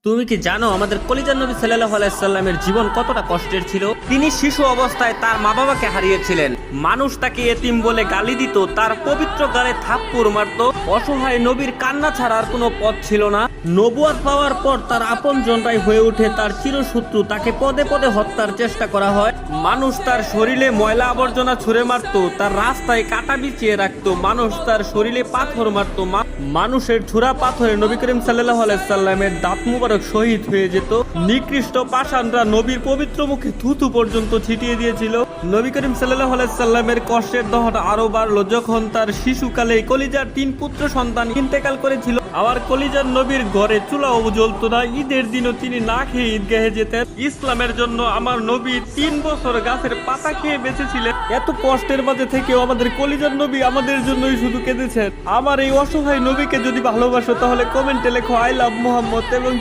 তুমি কি জানো আমাদের কলিজার নবী সাল্লাল্লাহু আলাইহি সাল্লামের জীবন কতটা কষ্টের ছিল? তিনি শিশু অবস্থায় তার মা বাবাকে হারিয়েছিলেন। মানুষ তাকে এতিম বলে গালি দিত, তার পবিত্র গালে থাপ্পড় মারত। অসহায় নবীর কান্না ছাড়া আর কোনো পথ ছিল না। নবুয়ত পাওয়ার পর তার আপনজনরাই হয়ে ওঠে তার চিরশত্রু। তাকে পদে পদে হত্যার চেষ্টা করা হয়। মানুষ তার শরীরে ময়লা আবর্জনা ছুঁড়ে মারত, তার রাস্তায় কাটা বিছিয়ে রাখতো। মানুষ তার শরীরে পাথর মারত। মানুষের ছুরা পাথরে নবী করিম সাল্লাল্লাহু আলাইহি সাল্লামের দাঁত মুবারক শহীদ হয়ে যেত। নিকৃষ্ট পাষাণরা নবীর পবিত্র মুখে থুতু পর্যন্ত ছিটিয়ে দিয়েছিল। নবী করিম সাল্লাল্লাহু আলাইহি সাল্লামের কষ্টের দহন আরো বাড়লো যখন তার শিশুকালে কলিজার 3 পুত্র সন্তান ইন্তেকাল করেছিল। আবার কলিজার নবীর ঘরে চুলাও জ্বলতো না। ঈদের দিনও তিনি না খেয়ে ঈদগাহে যেতেন। ইসলামের জন্য আমার নবী 3 বছর গাছের পাতা খেয়ে বেঁচেছিলেন। এত কষ্টের মাঝে থেকেও আমাদের কলিজার নবী আমাদের জন্যই শুধু কেঁদেছেন। আমার এই অসহায় নবীকে যদি ভালোবাসো তাহলে কমেন্টে লেখো আই লাভ মুহাম্মদ এবং